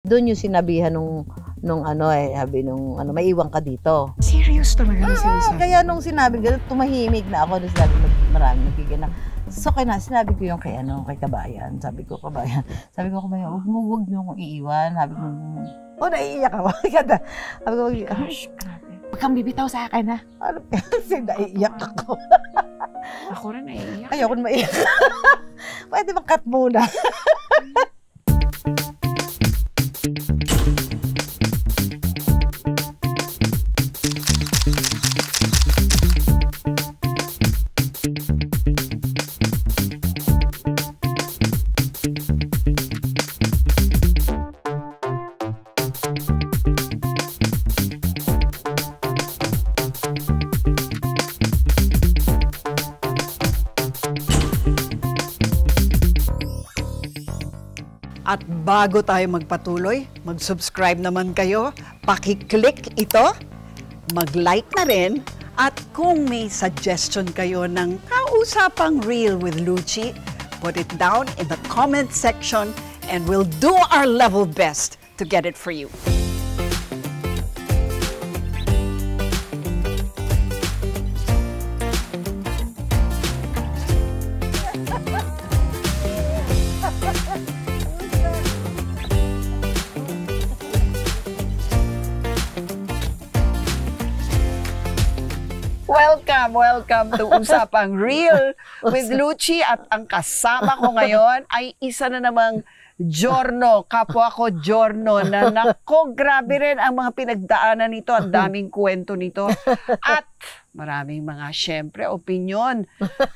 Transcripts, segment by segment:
Doon yung sinabihan nung ano sabi nung ano, maiwan ka dito. Serious talaga na sinasabi? Kaya nung sinabi ko, tumahimik na ako. Doon sabi, marami nagkikinig. So kaya sinabi ko yung kay Kabayan. Sabi ko, Kabayan, huwag niyo akong iiwan. Sabi ko, naiiyak ako. Sabi ko, gosh, grabe. Huwag kang bibitaw sa akin, ha? Ano? Kasi naiiyak ako. Ako rin naiiyak. Ayoko na maiiyak. Pwede mag-cut muna. At bago tayo magpatuloy, mag-subscribe naman kayo, paki-click ito, mag-like na rin, at kung may suggestion kayo ng kausapang Real with Luchi, put it down in the comment section and we'll do our level best to get it for you. Welcome to Usapang Real with Luchi, at ang kasama ko ngayon ay isa na namang Giorno, kapwa ko Giorno, na nako, grabe rin ang mga pinagdaanan nito, ang daming kwento nito, at maraming mga, syempre, opinyon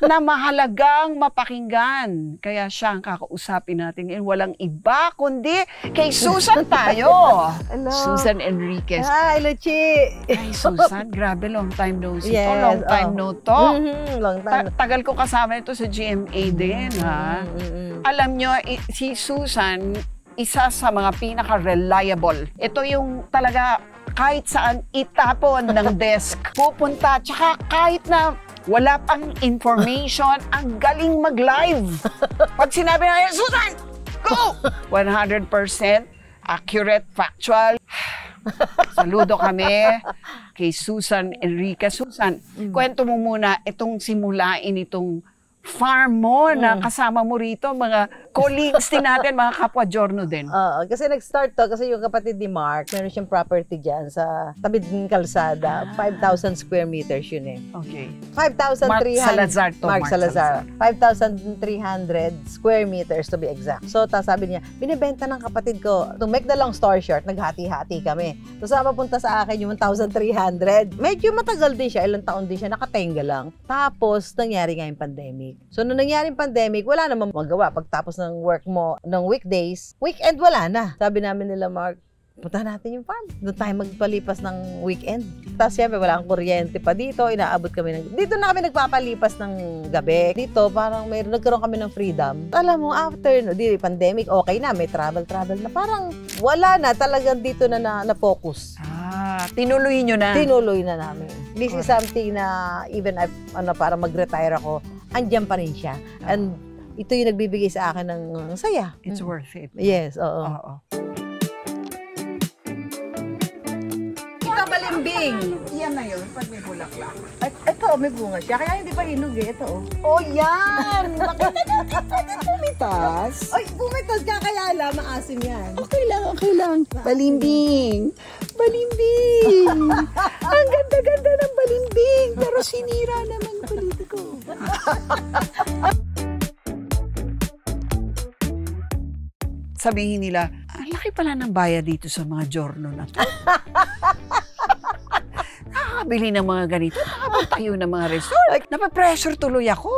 na mahalagang mapakinggan. Kaya siya ang kakausapin natin ngayon. Walang iba kundi kay Susan tayo. Hello. Susan Enriquez. Hi, Luchi. Ay, Susan, grabe, long time no see. Yes, Long time no talk. Long time. Tagal ko kasama ito sa GMA din, ha? Alam nyo, si Susan, isa sa mga pinaka-reliable. Ito yung talaga kahit saan itapon ng desk, pupunta, tsaka kahit na wala pang information, ang galing mag-live. Pag sinabi na, Susan, go! 100% accurate, factual. Saludo kami kay Susan Enriquez. Susan, kwento mo muna itong simulain itong farm mo na kasama mo rito, mga colleagues din natin, mga kapwa Giorno din. Kasi nag-start to, kasi yung kapatid ni Mark, meron siyang property dyan sa tabi ng kalsada. 5,000 square meters yun eh. Okay. 5,300. Mark Salazar to. Mark Salazar. 5,300 square meters to be exact. So, sabi niya, binibenta ng kapatid ko. To make the long story short, naghati-hati kami. So, sa papunta sa akin yung 1,300. Medyo matagal din siya, ilang taon din siya, nakatenga lang. Tapos, nangyari nga yung pandemic. So, nung nangyaring pandemic, wala namang magawa. Pagtapos ng work mo ng weekdays, weekend wala na. Sabi namin nila, Mark, punta natin yung farm. Doon tayo magpalipas ng weekend. Tapos siyempre, wala kang kuryente pa dito. Inaabot kami dito na kami nagpapalipas ng gabi. Dito, parang nagkaroon kami ng freedom. Alam mo, after pandemic, okay na. May travel na. Parang wala na. Talagang dito na focus. Tinuloy nyo na. Tinuloy na namin. This is something na even para mag-retire ako, andyan pa rin siya. And ito yung nagbibigay sa akin ng saya. It's worth it. Yes, oo. Balimbing. Yan na yun, pag may bulaklak. Ito, may bunga siya. Kaya hindi pa hinog eh. Ito, Oh, yan! Nakita natin pumitas. Ay, bumitas ka kaya alam, maasim yan. Okay lang. Balimbing. Ang ganda-ganda ng balimbing. Pero sinira naman yung politiko. Sabihin nila, ang laki pala ng bayad dito sa mga Giorno na to. Nakakabili ng mga ganito, nakapagtayo ng mga resort. Napapressure tuloy ako.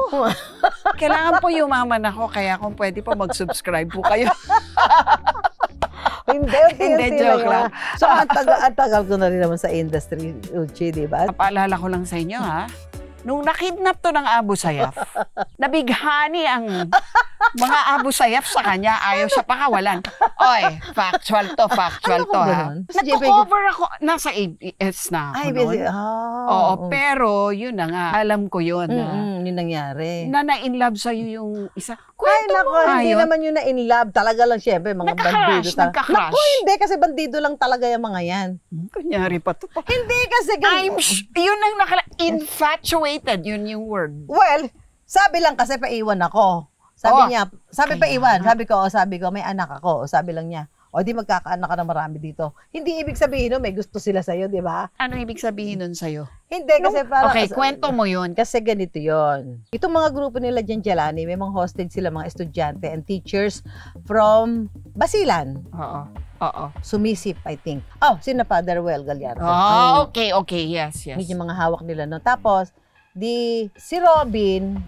Kailangan po yumaman ako, kaya kung pwede po mag-subscribe po kayo. Hindi, joke lang. So, ang tagal ko na rin naman sa industry, Uchi, di ba? Napaalala ko lang sa inyo, ha? Nung nakidnap to ng Abu Sayyaf, nabighani ang Mga Abu Sayyaf sa kanya, ayaw siya pakawalan. Oy, factual to, Ano ko ha. ganun? Nagko-cover ako, nasa ABS na ako Ay, noon. busy. Oo, pero yun na nga, alam ko yun. Yun nangyari. Na na-in-love sa'yo yung isa. Ay, Kwento nako, mo nga hindi yun. naman yun na in love. Talaga lang, syempre, mga bandido. Nagka-crush. Naku, hindi, kasi bandido lang talaga yung mga yan. Kunyari pa to. Hindi kasi, Yun ang infatuated, yun yung word. well, sabi lang kasi paiwan ako. Sabi niya, sabi ko, may anak ako. Sabi lang niya, o di magkakaanak ka na marami dito. Hindi ibig sabihin no, may gusto sila sa'yo, di ba? Ano ibig sabihin nun sa'yo? Hindi, kasi parang... Okay, kwento mo yun. Kasi ganito yon. Itong mga grupo nila dyan, Jelani, may mga hostage sila, mga estudyante and teachers from Basilan. Oo. Sumisip, I think. Oh, sina Father Well Gallardo. Okay, yes. Yung mga hawak nila, no? Tapos, si Robin,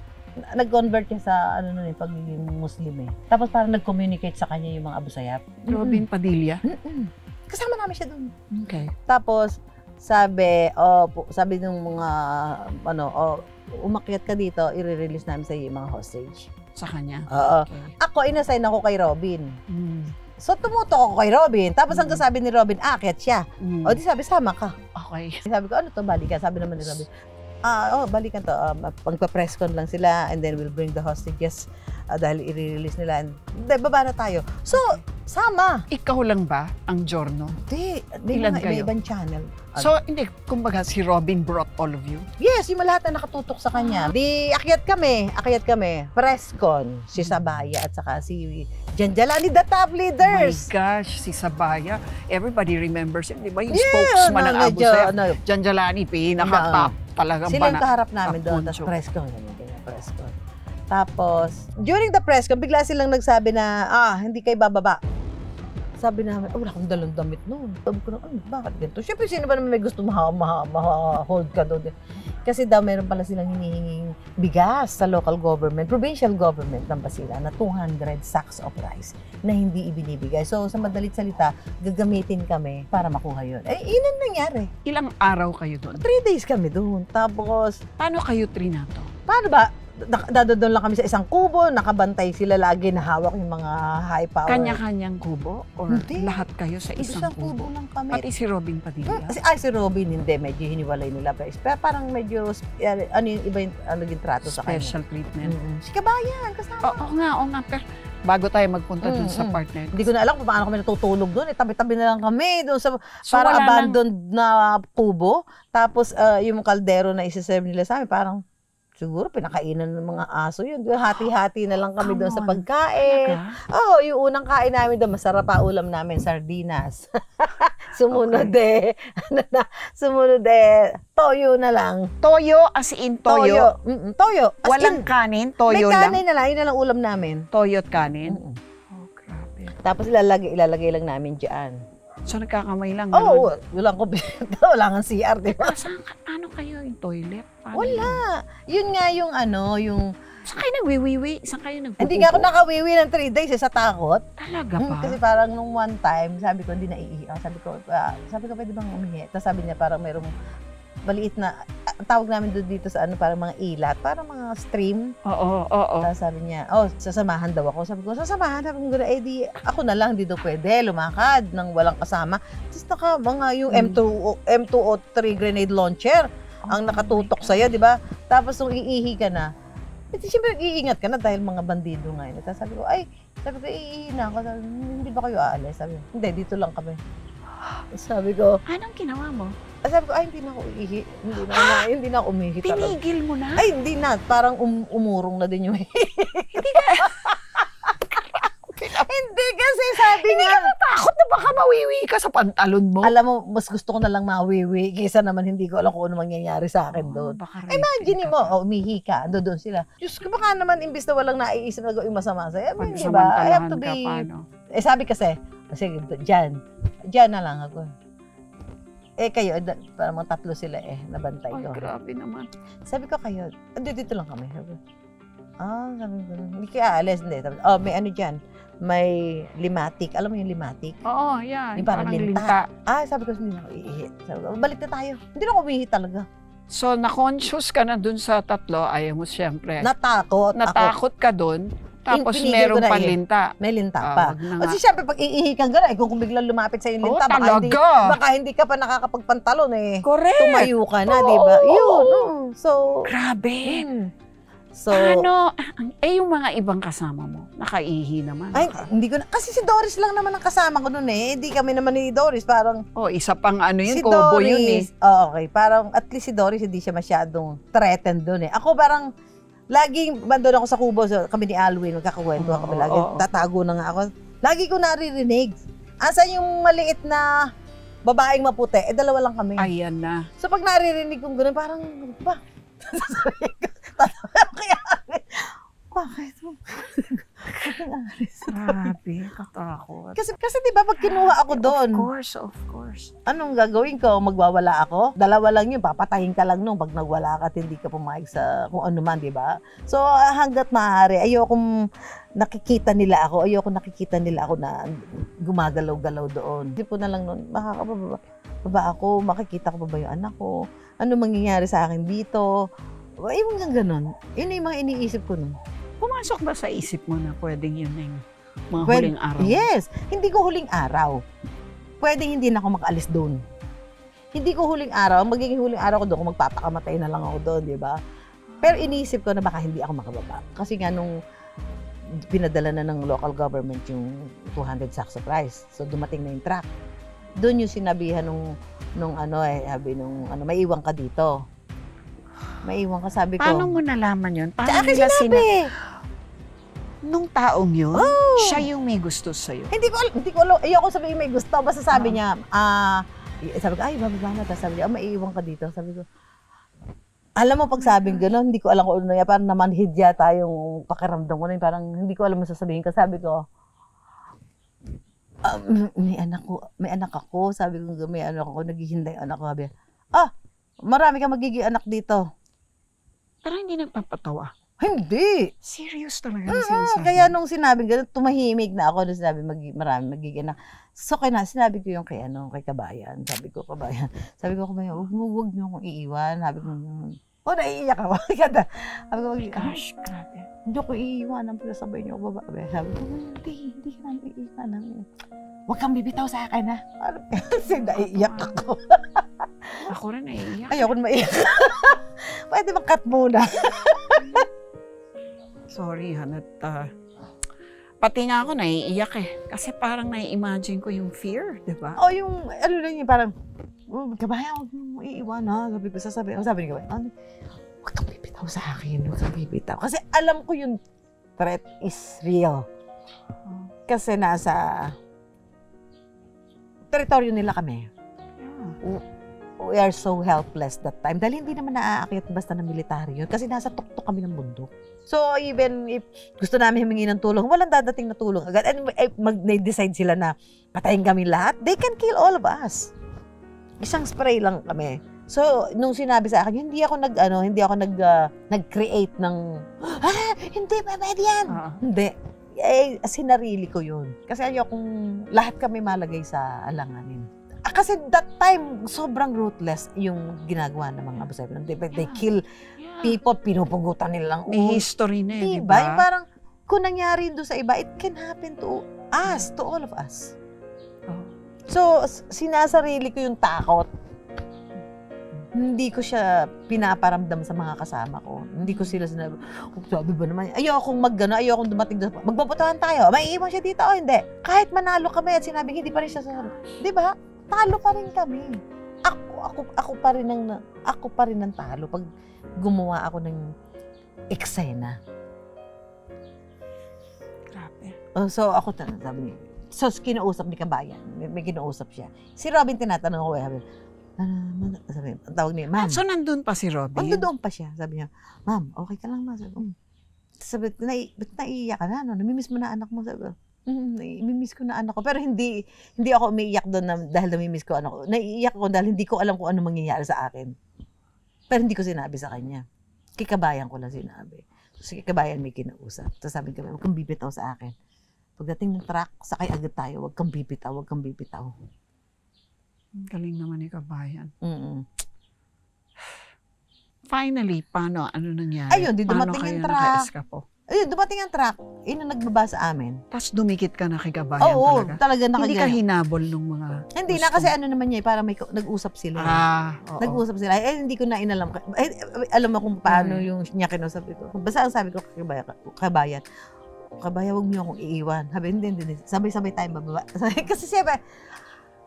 nag-convert niya sa, pagiging Muslim eh. Tapos parang nag-communicate sa kanya yung mga Abu Sayyaf. Robin Padilla? Kasama namin siya doon. Okay. Tapos, sabi ng mga, umakyat ka dito, i-release namin sa iyo yung mga hostage. Sa kanya? Oo. Okay. Ako, inassign ako kay Robin. So, tumutok ako kay Robin. Tapos, ang sabi ni Robin, akyat siya. O, di sabi, sama ka. Okay. Sabi ko, ano to, balikan? Sabi naman ni Robin, balikan to. Pagpa-press con lang sila and then we'll bring the hostages dahil i-release nila. And baba na tayo. So, sama. Ikaw lang ba ang Giorno? Hindi. Ilan May kayo? ibang channel. So, hindi. Kumbaga, si Robin brought all of you? Yes, yung lahat na nakatutok sa kanya. Akyat kami. Press con. Si Sabaya at saka si Janjalani, the top leaders. Oh my gosh, si Sabaya. Everybody remembers him, di ba? Yung Yeah, spokesman ng Abu Sayyaf. ano, Janjalani, pinaka-top talagang sila yung kaharap namin doon. Tapos press con. Press con. Tapos, during the press con, bigla silang nagsabi na, hindi kayo bababa. Sabi namin, wala akong dalang damit noon. Sabi ko na, bakit ganito? Siyempre, sino ba naman may gusto ma-hold ka doon? Kasi daw, meron pala silang hinihinging bigas sa local government, provincial government ng Basilan na 200 sacks of rice na hindi ibinibigay. So, sa madalit salita, gagamitin kami para makuha yun. Yun ang nangyari. Ilang araw kayo doon? 3 days kami doon. Tapos, Paano kayo trinato? paano ba? Doon lang kami sa isang kubo, nakabantay sila lagi na hawak yung mga high power. Kanya-kanyang kubo? Or Hindi. lahat kayo sa isang kubo kubo? lang kami. Pati si Robin Padilla? Si Robin, hindi. Medyo hiniwalay nila. Pero parang medyo, yung iba yung naging trato sa kanya. Special treatment? Si Kabayan, kasama. Oo nga. Pero bago tayo magpunta dun sa partner. Hindi ko na alam kung paano kami natutulog doon. Tabi-tabi na lang kami doon sa So, parang wala abandoned na kubo. Tapos yung kaldero na isa-serve nila sa amin, parang siguro pinakainan ng mga aso yun. Hati-hati na lang kami doon sa pagkain. Yung unang kain namin doon, masarap pa ulam namin, sardinas. Sumunod toyo na lang. Toyo as in toyo? Toyo. As Walang in, kanin? Toyo may lang? kanin na lang, yun na lang ulam namin. Toyo at kanin? Mm-mm. Grabe. Tapos ilalagay lang namin dyan. So nagkakamay lang? Walang kumpleto, wala nga CR, di ba? Ano kayo yung toilet? Paano Wala. Yun nga yung Saan kayo nagwiwiwi? Saan kayo nagpupupo? Hindi nga ako nakawiwi ng 3 days sa takot. Talaga ba? Kasi parang nung one time, sabi ko, hindi naiihi. Sabi ko, pwede bang umihi? Tapos sabi niya, parang mayroong maliit na, tawag namin doon dito sa parang mga ilat, parang mga stream. Oo. Tapos sabi niya, sasamahan daw ako. Sabi ko, sasamahan? Sabi ko, di ako na lang, di daw pwede, lumakad nang walang kasama. Tapos yung M203 grenade launcher, ang nakatutok sa'yo, di ba? Tapos nung iihi ka na, siyempre iingat ka na dahil mga bandido nga yun. Tapos sabi ko, iihi na ako. Sabi, hindi ba kayo aalis? Sabi, hindi, dito lang kami. Sabi ko, anong ginawa mo? Sabi ko, hindi na ako iihi. Hindi na ako umihi talaga. Tinigil mo na? Ay, hindi na. Parang umurong na din yung Hindi ka... Hindi kasi sabi Hindi nga. ka natakot na baka mawiwi ka sa pantalon mo? Alam mo, mas gusto ko na lang mawiwi kaysa naman hindi ko alam kung ano mangyayari sa akin doon. Imagine mo, umihi ka, doon sila. Diyos ko, baka naman imbis na walang naiisip na gawing masama sa'yo. Di ba? I have to be... sabi kasi, sige, dyan na lang ako. Kayo, parang mga 3 sila nabantay ko. Ay, grabe naman. Sabi ko kayo, dito lang kami. Sabi ko, hindi kaya aalis. Hindi. May ano dyan, may limatic. Alam mo yung limatic? Oo, yan. Yung parang linta. Sabi ko, hindi na ako iihi. Sabi ko, balik na tayo. Hindi na ako umihi talaga. So, na-conscious ka na dun sa 3, ayaw mo siyempre. Natakot ka dun, Tapos pinigil meron ko na pa eh. linta. May linta pa. Wag na nga. Kasi syempre, pag iihi kang gano'n, kung biglang lumapit sa yung linta, talaga. baka hindi ka pa nakakapagpantalon eh. Correct. Tumayo ka na, di ba? Yun. So, Grabe. So, Paano? Yung mga ibang kasama mo, nakaihi naman. ay, hindi ko na, kasi si Doris lang naman ang kasama ko noon eh. Hindi kami naman ni Doris, parang, Isa pang ano yun, si kobo Doris, yun eh. okay, parang at least si Doris hindi siya masyadong threatened doon eh. Ako parang, laging bandon ako sa kubo, so, kami ni Alwin, magkakakwento kami lagi, tatago na nga ako. Lagi ko naririnig. Asan yung maliit na babaeng maputi? Dalawa lang kami. Ayan na. So pag naririnig kong gano'n, parang, ba? Kaya, bakit? Grabe, katakot. Kasi di ba pag kinuha ako doon, Of course. anong gagawin ko? Magwawala ako? Dalawa lang yun, papatayin ka lang nung pag nagwala ka at hindi ka pumayag sa kung ano man, di ba? So hanggat maaari, ayokong nakikita nila ako na gumagalaw-galaw doon. Hindi po na lang noon, makakababa ako, makikita ko ba yung anak ko? Ano mangyayari sa akin dito? Yung ganon. Yun yung mga iniisip ko nun. Pumasok ba sa isip mo na pwedeng yun yung mga huling araw? Yes. Hindi ko huling araw. Pwedeng hindi na ako makaalis doon. Hindi ko huling araw. Magiging huling araw ko doon kung magpapakamatay na lang ako doon, di ba? Pero iniisip ko na baka hindi ako makababa. Kasi nga nung pinadala na ng local government yung 200 sacks of rice. So dumating na yung truck. Doon yung sinabihan nung may iwan ka dito. May iwan ka, sabi ko. Paano mo nalaman yun? Paano Sa akin nila sinabi. Nung taong yun, siya yung may gusto sa'yo. Hindi ko alam. Ayoko sabihin may gusto. Basta sabi niya, sabi ko, ay, bababa na. Tapos sabi niya, maiiwan ka dito. Sabi ko, alam mo, pag sabing gano'n, hindi ko alam kung ano na yan. Parang namanhid yata yung pakiramdam ko na yun. Parang hindi ko alam sasabihin ko. Sabi ko, may anak ako. Sabi ko, may anak ako. Naghihintay yung anak ko. Sabi, marami kang magiging anak dito. Pero hindi nagpapatawa. Hindi. Serious talaga yung sinasabi. Kaya nung sinabing gano'n, tumahimik na ako. Nung sinabi, marami magiging anak. So, sinabi ko yung kay Kabayan. Sabi ko, Kabayan, Kabayan, huwag niyo akong iiwan. Sabi ko, naiiyak ako. Sabi ko, Gosh, grabe. hindi ko iiwanan, pero sabay niyo ako babae. Sabi ko, hindi ka namin iiwanan. Huwag kang bibitaw sa akin, ha? Kasi naiiyak ako. Ako rin naiiyak. Ayoko na maiiyak. Pwede mag-cut muna. Sorry, Hanat. Pati nga ako naiiyak eh. Kasi parang nai-imagine ko yung fear, di ba? Yung, parang, Kabayan, huwag mo iiwan, ha? Sabi ni Kabayan, huwag kang bibitaw sa akin, huwag kang bibitaw. Kasi alam ko yung threat is real. Kasi nasa teritoryo nila kami. We are so helpless that time. Dahil hindi naman naaakyat basta ng militaryo. Kasi nasa tuktok kami ng bundok. So, even if gusto namin humingi ng tulong, walang dadating na tulong agad. And mag-decide sila na patayin kami lahat, they can kill all of us. Isang spray lang kami. So, nung sinabi sa akin, hindi ako nag-create ng, hindi pa pwede yan. Hindi. Sinarili ko yun. Kasi ayokong lahat kami malagay sa alanganin. Kasi that time, sobrang ruthless yung ginagawa ng mga abusabi. They kill people, pinupugutan nilang may history na eh, diba? Yung parang, kung nangyari doon sa iba, it can happen to us, to all of us. So, sinasarili ko yung takot. Hindi ko siya pinaparamdam sa mga kasama ko. Hindi ko sila sinabi, sabi ba naman, ayokong dumating doon, magbabotohan tayo, may iwan siya dito o hindi. Kahit manalo kami at sinabing hindi pa rin siya sasabi. Diba? Talo pa rin kami. Ako pa rin ang talo pag gumawa ako ng eksena. Grabe. So ako sabi niya. So kinausap ni Kabayan. May kinausap siya. Si Robin tinatanong ko, sabi ang tawag niya, ma'am. So nandun pa si Robin? Nandun pa siya. Sabi niya, ma'am, okay ka lang ma. Sabi, ba't naiiyak ka na? Namimiss mo na anak mo? Sabi, namimiss ko na anak ko. Pero hindi ako umiiyak doon dahil namimiss ko anak ko. Naiiyak ako dahil hindi ko alam kung ano mangyayari sa akin. Pero hindi ko sinabi sa kanya. Kay Kabayan ko lang sinabi. So, kay Kabayan may kinausap. Tapos sabi ko, huwag kang bibitaw sa akin. Pagdating ng truck, sakay agad tayo. Huwag kang bibitaw, huwag kang bibitaw. Galing naman ni Kabayan. Mm-mm. Finally, paano? Ano nangyari? Ayun, di dumating yung truck. Ayun, dumating ang truck, nagbaba sa amin. Tapos dumikit ka na kay kabayan Oo, talaga? talaga Hindi ka hinabol nung mga Hindi na, kasi ano naman niya, parang nag-usap sila. Oo. Nag-usap sila. Hindi ko na inalam. Alam mo kung paano yung niya kinusap ko. Basta ang sabi ko, kabayan, huwag niyo akong iiwan. Sabi, hindi. Sabay-sabay tayong bababa. Kasi siyempre,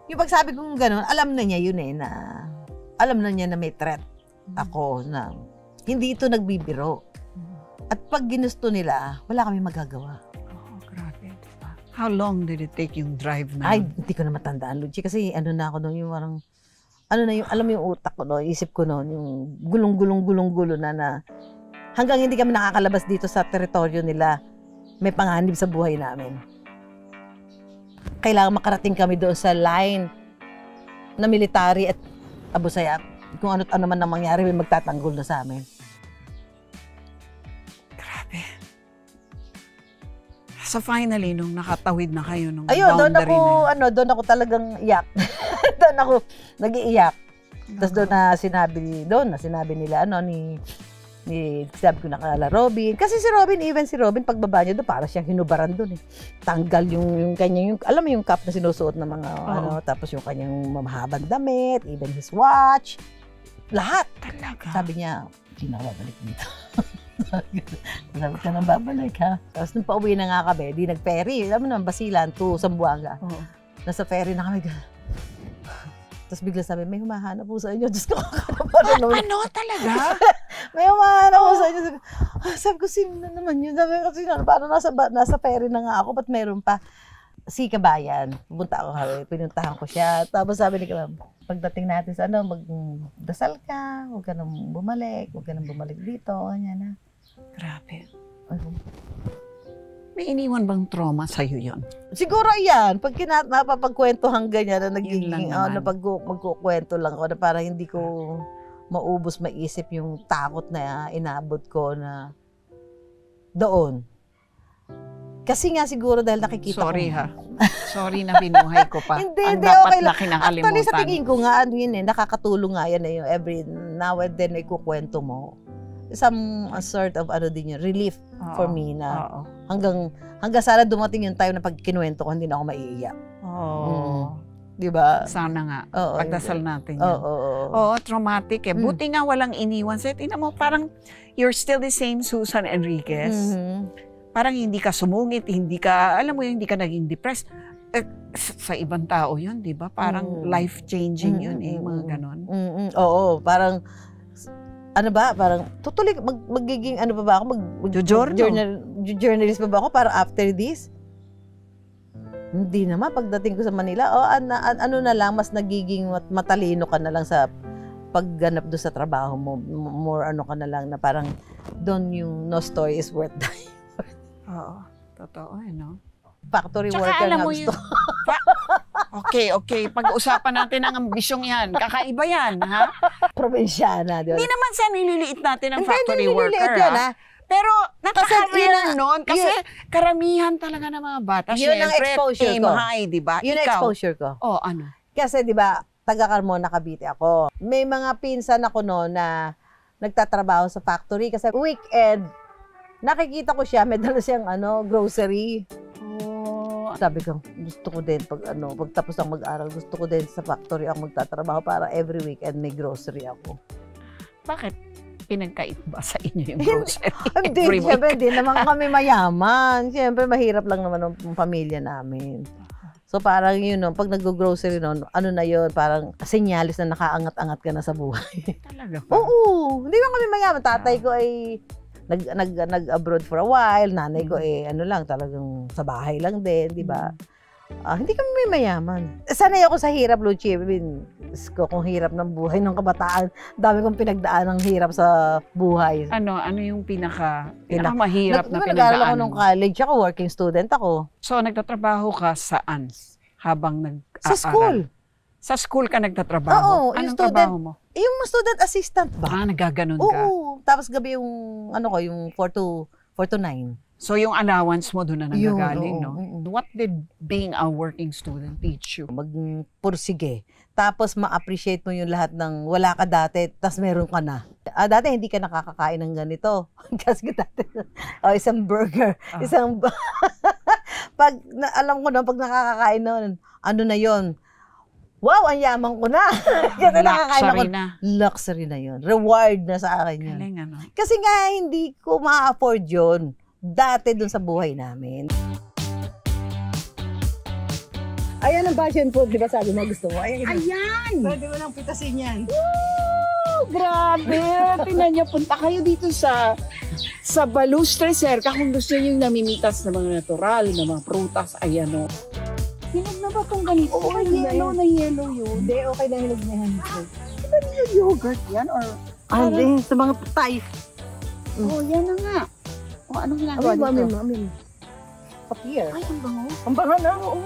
yung pagsabi kong gano'n, alam na niya yun na alam na niya na may threat ako na hindi ito nagbibiro. At pag ginusto nila, wala kami magagawa. Oh, grabe. How long did it take yung drive na? Ay, hindi ko na matandaan, Luigi. Kasi na ako noon, yung parang, alam mo yung utak ko noon, isip ko noon, yung gulong-gulong na hanggang hindi kami nakakalabas dito sa teritoryo nila, may panganib sa buhay namin. Kailangan makarating kami doon sa line na military at Abu Sayyaf. Kung ano't ano man ang mangyari, may magtatanggol na sa amin. So finally, nung nakatawid na kayo nung ayun, boundary doon ako talagang iyak. Doon ako nag-iiyak. Tapos doon na sinabi nila, sabi ko na kala Robin. Kasi si Robin, pagbaba niya doon, para siyang hinubaran doon eh. Tanggal yung kanyang, alam mo yung cap na sinusuot ng mga, tapos yung kanyang mamahabang damit, even his watch. Lahat. Talaga? Sabi niya, hindi na babalik dito. Sabi ka nang babalik, ha? Tapos nung pauwi na nga kami, di nag-ferry. Alam mo naman, Basilan to Zamboanga. Nasa ferry na kami. Tapos bigla sabi, may humahanap po sa inyo. Diyos ko, ano talaga? may humahanap po sa inyo. Sabi ko, sino naman yun? Sabi ko, paano nasa ferry na nga ako, ba't meron pa? Si Kabayan, pumunta ako, pinuntahan ko siya. Tapos sabi ni Kabayan, pagdating natin sa magdasal ka, huwag ka nang bumalik dito, ganyan na. Grabe. May iniwan bang trauma sa'yo yun? Siguro yan. Pag napapagkwentuhan ganyan na nagiging, magkukwento lang ako na parang hindi ko maubos maisip yung takot na inabot ko na doon. Kasi nga siguro dahil nakikita Sorry ko. ha. Sorry na binuhay ko pa. Hindi, ang dapat okay na kinakalimutan. Actually, sa tingin ko nga, nakakatulong nga yan yung every now and then ay kukwento mo. Some sort of relief for me na hanggang sana dumating yung time na pag kinuwento ko, hindi na ako maiiyak. Diba? Sana nga. Pagdasal natin yan. Oo, traumatic eh. Buti nga walang iniwan. So, tingnan mo, parang you're still the same Susan Enriquez. Parang hindi ka sumungit, hindi ka naging depressed. Sa ibang tao yun, di ba? Parang life-changing yun eh, mga ganon. Oo, parang parang tutuloy, magiging pa ba ako? Journalist pa ba ako para after this? Hindi naman, pagdating ko sa Manila, na lang, mas nagiging matalino ka na lang sa pagganap doon sa trabaho mo. More ka na lang na parang doon yung no story is worth dying. Oo, totoo no? Factory tsaka worker alam nga mo gusto. Okay. Pag-usapan natin ang ambisyong yan. Kakaiba yan, ha? Probinsyana, di ba? Hindi naman sa nililiit natin ang factory hindi worker, yan, ha? Pero napaka-rare nun. Kasi karamihan talaga ng mga bata. Yun ang exposure ko. High, di ba? Yun ang exposure ko. Ano? Kasi di ba, taga-Carmona, Cavite ako. May mga pinsan ako noon na nagtatrabaho sa factory kasi weekend, nakikita ko siya, may dala siyang grocery. Sabi ko, gusto ko din pagtapos ng mag-aral, gusto ko din sa factory ako magtatrabaho para every weekend may grocery ako. Bakit? Pinagkait ba sa inyo yung grocery? Hindi, siyempre, hindi naman kami mayaman. Siyempre, mahirap lang naman ang pamilya namin. So, parang pag nag-grocery na yun, parang senyalis na nakaangat-angat ka na sa buhay. Talaga pa? Oo, hindi man kami mayaman. Tatay ko ay nag-abroad for a while, nanay ko lang, talagang sa bahay lang din, di ba? Hindi kami may mayaman. Sanay ako sa hirap, Luchi. Kung hirap ng buhay ng kabataan, dami kong pinagdaan ng hirap sa buhay. Ano yung pinakamahirap na pinagdaan? Nag-aaral ako nung college ako, working student ako. So, nagtatrabaho ka saan habang nag-aaral? Sa school. Sa school ka nagtatrabaho? Oo, anong trabaho mo? Yung student assistant ba? Nagaganon ka? Oo. Tapos gabi yung, yung 4 to 9. So, yung allowance mo doon na nanggagaling, no? What did being a working student teach you? Magpursige. Tapos ma-appreciate mo yung lahat ng wala ka dati, tapos meron ka na. Dati hindi ka nakakakain ng ganito. Kasi dati, isang burger, isang, alam ko na, pag nakakakain nun, ano na yon. Wow, ang yaman ko na. Kasi nakakain ako. Luxury na yun. Reward na sa akin yun. Galing, ano? Kasi nga, hindi ko ma-afford yun. Dati dun sa buhay namin. Ayan ang passion fruit, di ba sabi mo gusto mo? Ayan! Pwede mo nang pitasin yan. Woo! Grabe! Tingnan niyo, punta kayo dito sa Balustre Cerca kung gusto niyo yung namimitas na mga natural, na mga prutas. Ayan o. Hinog na ba itong ganito? Oo, yellow na yellow yun. Hindi, okay na hinog na yan. Diba niyo yogurt yan? Or, hindi, sa mga Thai. yan na nga. O, anong ginagawa dito? Amin. Papier. Ay, ang bango. Ang bango na, oo.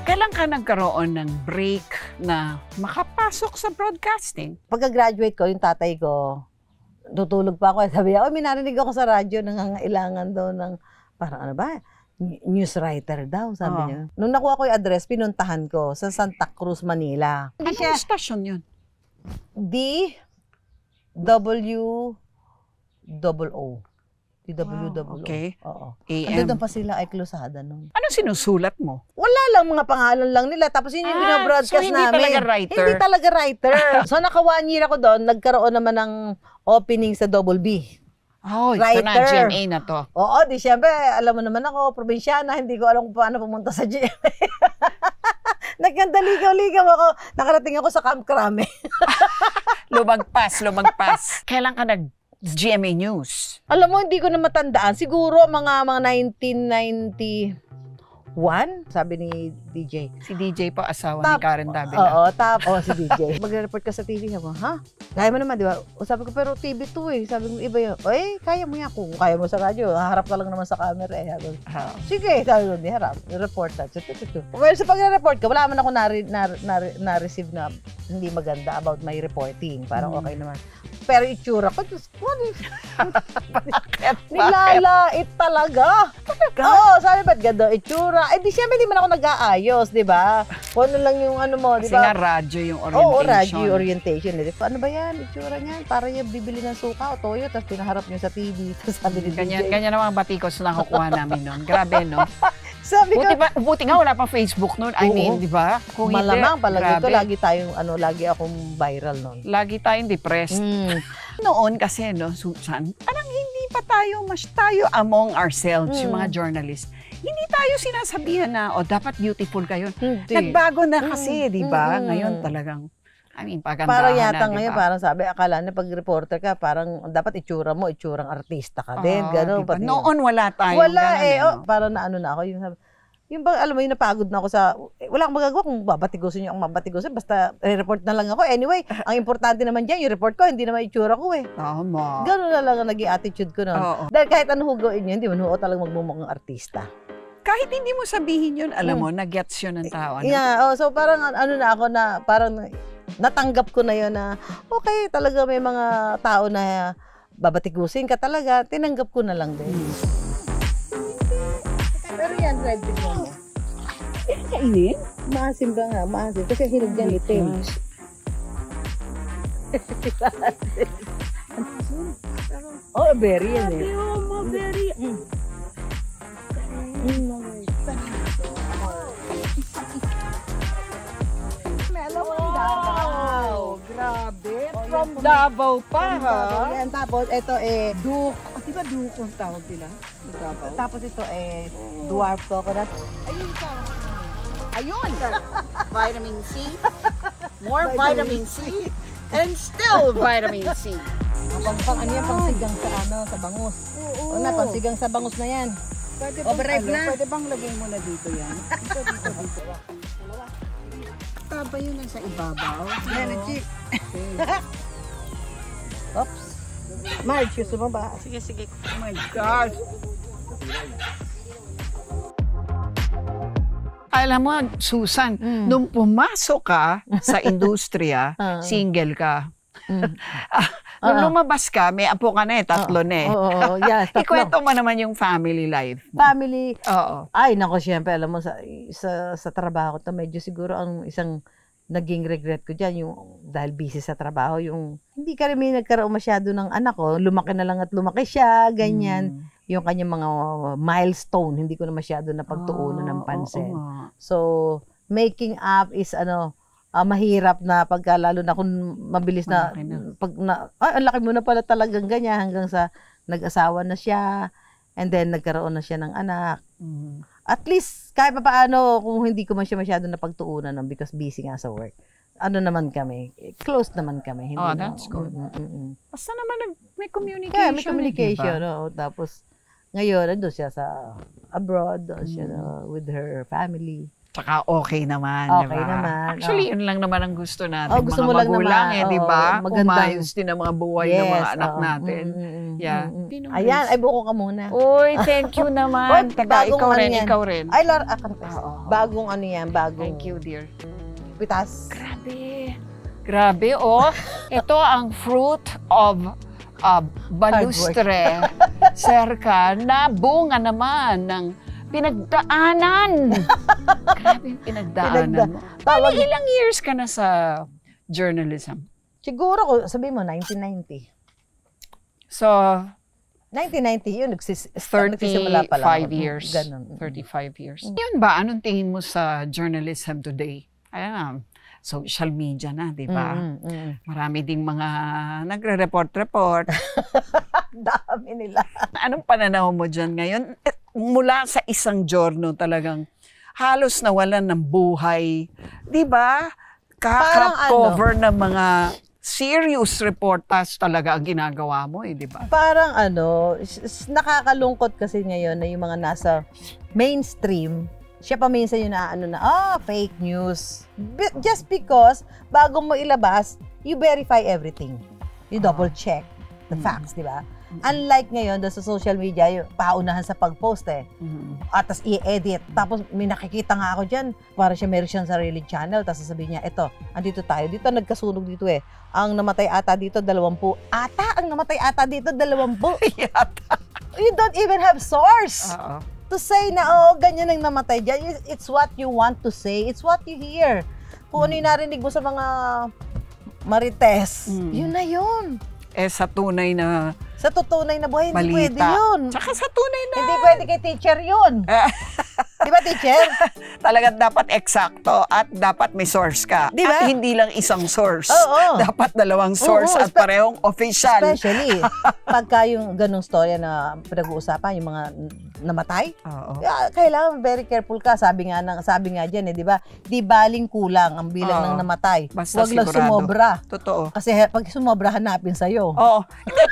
Kailan ka nagkaroon ng break na makapasok sa broadcasting? Pagka-graduate ko, yung tatay ko, tutulog pa ako. Sabi niya, may narinig ako sa radyo, nangangailangan daw ng, parang ano ba, news writer daw, sabi niya. Nung nakuha ko yung address, pinuntahan ko sa Santa Cruz, Manila. Anong stasyon yun? DWOO. Okay. Oo. AM. Andun pa sila ay Clusada nun. Anong sinusulat mo? Wala lang, mga pangalan lang nila. Tapos yun yung binabroadcast so hindi namin. Talaga writer? Hindi talaga writer. So naka 1 year ako doon, nagkaroon naman ng opening sa Double B. Oh, ito na, GMA na to. Oo, di syempre, alam mo naman ako, probinsyana, hindi ko alam kung paano pumunta sa GMA. Nagkandaligaw-ligaw ako, nakarating ako sa Camp Crame. lumagpas. Kailan ka nag-GMA News? Alam mo, hindi ko na matandaan. Siguro mga 1991, sabi ni DJ. Si DJ po, asawa ni Karen Davila. Oo, si DJ. Magre-report ka sa TV, sabi ko, ha? Kaya mo naman, di ba? O sabi ko, pero TV to eh. Sabi ko, iba yun. Kaya mo yan. Kung kaya mo sa radyo, haharap ka lang naman sa camera eh. Sige, sabi ko, di harap. Report na. Well, sa pagre-report ka, wala man ako na-receive na hindi maganda about my reporting. Parang okay naman. Pero itsura ko, Diyos ko, nilalait talaga. Oo, sabi ba't ganda itsura? Di siyempre di man ako nag-aayos, di ba? Kung ano lang yung ano mo, di ba? Kasi nga radyo yung orientation. Oo, radyo yung orientation. Ano ba yan? Itsura niyan? Para yung bibili ng suka o toyo, tapos pinaharap niyo sa TV. Sabi ni DJ. Ganyan naman batikos na nakukuha namin noon. Grabe, no? Sabi ko, buti nga wala pa Facebook noon. I mean, di ba? Kung malamang pala ito, lagi akong viral noon. Lagi tayong depressed. Noon kasi, no, Susan, parang hindi pa tayo among ourselves, yung mga journalists. Hindi tayo sinasabihan na, dapat beautiful kayo. Nagbago na kasi, di ba? Ngayon talagang, pagandahan parang yata na, ngayon, diba? Parang sabi, akala na pag reporter ka, parang dapat itsura mo, itsurang artista ka din. Gano'n. Diba? Noon wala tayo. Wala parang naano na ako. Yung bang, alam mo, yung napagod na ako sa, wala akong magagawa kung babatigusin yung mabatigusin, basta report na lang ako. Anyway, ang importante naman dyan, yung report ko, hindi naman itsura ko eh. Tama. Gano'n na lang ang naging attitude ko noon. Dahil kahit ano hugoin yun, hindi man talagang magmumukhang artista. Kahit hindi mo sabihin yun, alam mo, nag-gets yun ng tao. Yeah, so parang ano na ako na, parang natanggap ko na yun na, okay, talaga may mga tao na babatigusin ka talaga, tinanggap ko na lang din. Pero yan, red mo. Kainin? Maasim ba nga? Maasim. Kasi hinog yan itim. Berry yan eh. Berry. Wow! Grabe! From Davao pa, ha? Yan, tapos ito Duk. Di ba Duk ang tawag nila? Davao. Tapos ito dwarf coconut. Ayun! Vitamin C. More vitamin C. And still vitamin C. Pang ano yan, pangsigang sa bangus. O na, pangsigang sa bangus na yan. Pwede bang lagay mo na dito yan? Dito. Taba yun nasa ibabaw. Energy. Oops. Marge, gusto mo ba? Sige. Oh my God. Alam mo, Susan, nung pumasok ka sa industriya, single ka. Nung lumabas ka, may apo ka na 3 na eh. Oo, yes, 3. Ikwento mo naman yung family life mo. Family? Oo. Ay, nako, syempre, alam mo, sa trabaho ko, medyo siguro ang isang naging regret ko dyan, yung dahil busy sa trabaho, yung hindi ka rin may nagkaroon masyado ng anak ko, lumaki na lang at lumaki siya, ganyan. Yung kanyang mga milestone, hindi ko na masyado napagtuunan ng pansin. So, making up is mahirap na pagka lalo na kung mabilis na, ang laki mo na pala talagang ganyan hanggang sa nag-asawa na siya and then nagkaroon na siya ng anak. At least, kahit pa paano, kung hindi ko man siya masyado napagtuunan because busy nga sa work. Ano naman kami, close naman kami. Hindi that's good. Basta naman may communication. Yeah, may communication. Diba? Tapos, ngayon, doon siya sa abroad, doon siya with her family. Tsaka okay naman, okay diba? naman. Actually, yun lang naman ang gusto natin, gusto mga mo lang magulang, naman, diba? magandang, umayos din ang mga buhay ng mga anak natin. Ayan, ay buko ka muna. Uy, thank you naman. Teka, ikaw rin. Ay, bagong bagong. Thank you, dear. Pitas. Grabe, ito ang fruit of balustre, serka, na bunga naman ng pinagdaanan. Grabe yung pinagdaanan mo. Ilang years ka na sa journalism? Siguro, sabihin mo, 1990. So, 1990, yun, nagsisimula pa lang. 35 years. Ganun. 35 years. Yun ba, anong tingin mo sa journalism today? Ayan, social media na, di ba? Marami ding mga nagre-report. Dami nila. Anong pananaw mo dyan ngayon? Mula sa isang journal talagang halos nawalan ng buhay. Di ba? Kaka-cover ng mga serious reportage talaga ang ginagawa mo, di ba? Parang nakakalungkot kasi ngayon na yung mga nasa mainstream, siya pa minsan yung fake news. Just because, bago mo ilabas, you verify everything. You double check the facts, di ba? Unlike ngayon, sa social media, yung paunahan sa pag-post at tas i-edit. Tapos may nakikita nga ako dyan, para meron siyang sariling channel, tapos sasabihin niya, eto, andito tayo, dito nagkasunog dito Ang namatay ata dito, 20. Ang namatay ata dito, 20. You don't even have source. To say na, ganyan ang namatay dyan. It's what you want to say. It's what you hear. Kung ano yung narinig mo sa mga marites, yun na yun. Sa tunay na sa tutunay na buhay, balita. Hindi pwede yun. Tsaka sa tunay na. Hindi pwede kay teacher yun. Di ba, teacher? Talagang dapat eksakto at dapat may source ka. Di ba? At hindi lang isang source. Dapat 2 source at parehong official. Especially, pagka yung ganong storya na pinag-uusapan, yung mga namatay, kailangan very careful ka. Sabi nga dyan, di ba? Di baling kulang ang bilang ng namatay. Basta huwag lang sumobra. Totoo. Kasi pag sumobra, hanapin sa'yo.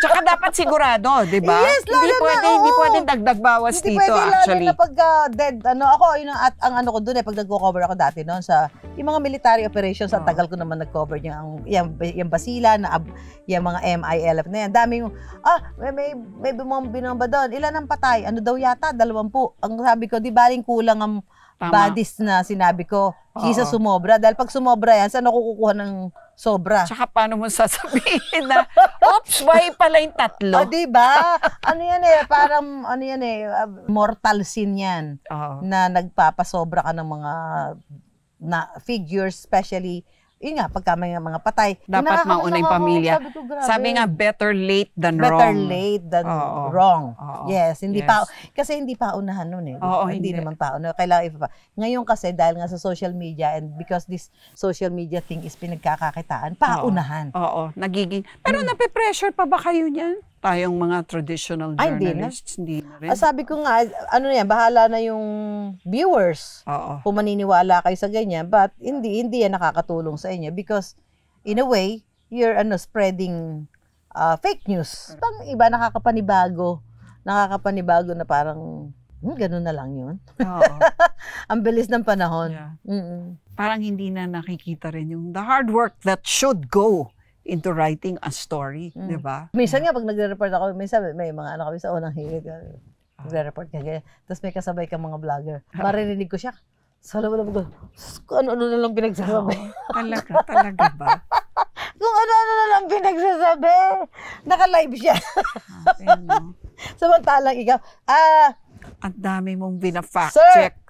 Tsaka dapat sigurado, di ba? Yes, hindi pwede dagdag bawas hindi dito, pwede, actually. Hindi pwede, pagka dead, ako, yun ang ko dun pag nag-cover ako dati noon sa, yung mga military operations, ang tagal ko naman nag-cover yung Basila, yung mga MILF na yan. Daming, may binomba doon. Ilan ang patay? Ano daw yata? 20. Ang sabi ko, di baling kulang ang bodies na sinabi ko. Kisa sumobra. Dahil pag sumobra yan, saan ako kukuha ng sobra? Tsaka paano mo sasabihin na, oops, may pala yung 3. Diba? Parang, mortal sin yan. Na nagpapasobra ka ng mga figures, especially, yun nga, pagka may mga patay. Dapat mauna yung pamilya. Sabi nga, better late than wrong. Better late than wrong. Yes, kasi hindi pa unahan nun hindi naman pa unahan. Kailangan ipa. Ngayon kasi, dahil nga sa social media and because this social media thing is pinagkakakitaan, paunahan. Nagiging. Pero nape-pressure pa ba kayo niyan? Tayong mga traditional journalists, hindi na rin. Sabi ko nga, bahala na yung viewers. Kung maniniwala kayo sa ganyan, but hindi yan nakakatulong sa inyo because in a way, you're spreading fake news. Pang iba nakakapanibago na parang ganun na lang yun. Ang bilis ng panahon. Parang hindi na nakikita rin yung the hard work that should go into writing a story, di ba? Minsan nga, pag nagre-report ako, minsan may mga kami sa unang hilig, nagre-report ka ganyan. Tapos may kasabay kang mga vlogger. Maririnig ko siya. So, alam mo kung ano na lang pinagsasabi. Talaga ba? Kung ano na lang pinagsasabi. Naka-live siya. Samantalang ikaw, ang dami mong bina-fact sir, check.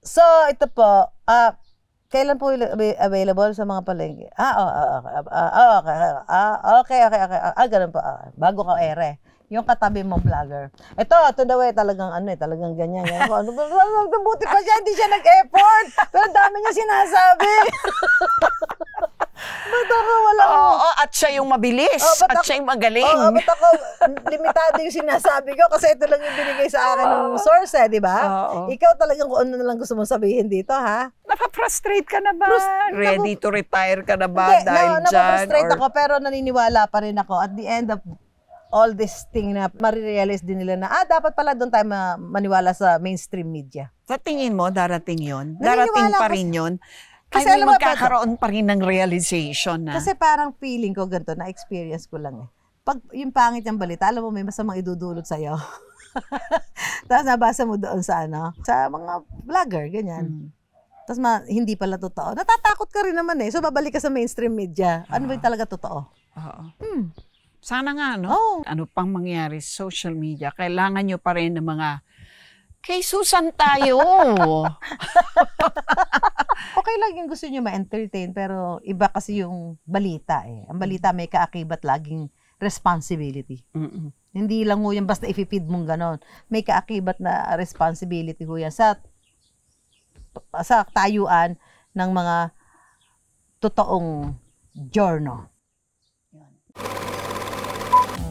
So, ito po, Kailan po available sa mga palengke? Okay. Ganun pa. Bago ka ere. Yung katabi mo vlogger. Ito daw talagang talagang ganyan. Ano ba? Buti pa siya, hindi siya nag-effort. Pero dami niya sinasabi. Ba't ako walang... Oo, at siya yung mabilis. At siya yung magaling. Oo, ba't ako limitado yung sinasabi ko kasi ito lang yung binigay sa akin ng source, di ba? Ikaw talagang kung ano na lang gusto mong sabihin dito, ha? Napaprustrate ka na ba? Ready to retire ka na ba dahil dyan? Napaprustrate ako pero naniniwala pa rin ako. At the end of all this thing na marirealize din nila na, dapat pala doon tayo maniwala sa mainstream media. Sa tingin mo, darating yun? Darating pa rin yun? Kasi alam mo, magkakaroon pa rin ng realization na. Kasi parang feeling ko ganito, na-experience ko lang eh. Pag yung pangit yung balita, alam mo may masamang idudulot sa'yo. Tapos nabasa mo doon sa sa mga vlogger, ganyan. Tapos hindi pala totoo. Natatakot ka rin naman eh. So babalik ka sa mainstream media. Ano ba yung talaga totoo? Oo. Sana nga, no? Ano pang mangyari sa social media, kailangan nyo pa rin ng mga kay Susan tayo. Okay lang yung gusto nyo ma-entertain, pero iba kasi yung balita eh. Ang balita may kaakibat laging responsibility. Hindi lang mo yan basta i-feed mong ganon. May kaakibat na responsibility ho yan sa tayuan ng mga totoong journal.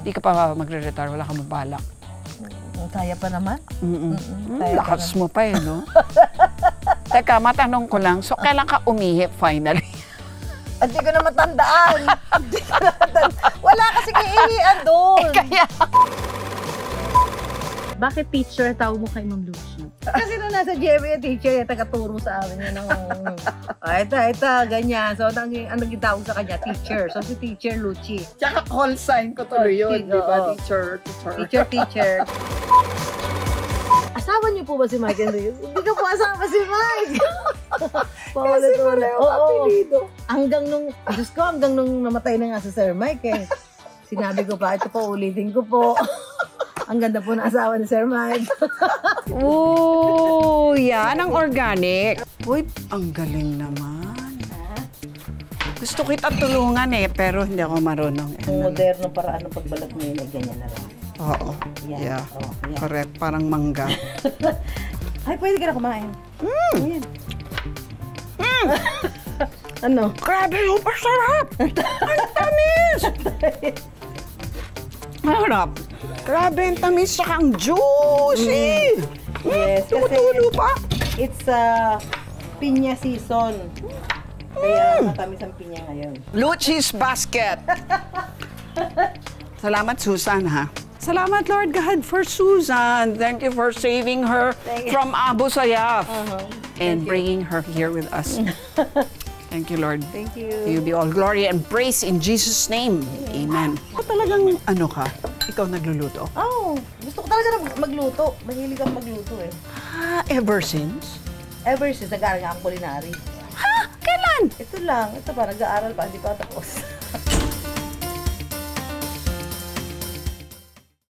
Di ka pa magre-retire, wala kang mabalak. Kaya pa naman. Lakas mo pa eh, no? Teka, matanong ko lang, so kailan ka umihi finally? Hindi ko na matandaan. Wala kasi iihian doon. Kaya... Bakit teacher tawag mo kay Ma'am Lucy? Kasi nung nasa GMA yung teacher, yung taga-turo sa amin yun ng, ito, ganyan. So, ang nagtawag sa kanya, teacher. So, si Teacher Lucy. Tsaka call sign ko tuloy yun, di ba? Teacher. Asawa niyo po ba si Mike? Hindi ko po asawa si Mike. Kasi wala yung apelido. Hanggang nung namatay na nga si Sir Mike eh. Sinabi ko pa, ito po, ulitin ko po. Ang ganda po ng asawa ni Sir Mike. Oh, yan ang organic. Uy, ang galing naman. Gusto kita tulungan eh, pero hindi ako marunong. Kung moderno paraan ng pagbalat mo yun, ganyan na lang. Oo. Yan. Yeah. Correct. Parang mangga. Ay, pwede ka na kumain. Ayan. Ano? Grabe yung pasarap! Ang tamis! Harap. Grabe ang tamis saka ang juicy! Yes, kasi tumutulo pa. It's pinya season. Kaya matamis ang pinya ngayon. Lucy's Basket. Salamat, Susan, ha? Salamat, Lord God, for Susan. Thank you for saving her from Abu Sayyaf and bringing her here with us. Thank you, Lord. Thank you. To you be all glory and praise in Jesus' name. Amen. Talagang, ka? Ikaw nagluluto? Gusto ko talaga magluto. Mahilig akong magluto eh. Ever since? Ever since nag-aaral nga akong culinary. Ha? Kailan? Ito lang. Ito pa, nag-aaral pa. Hindi pa tapos.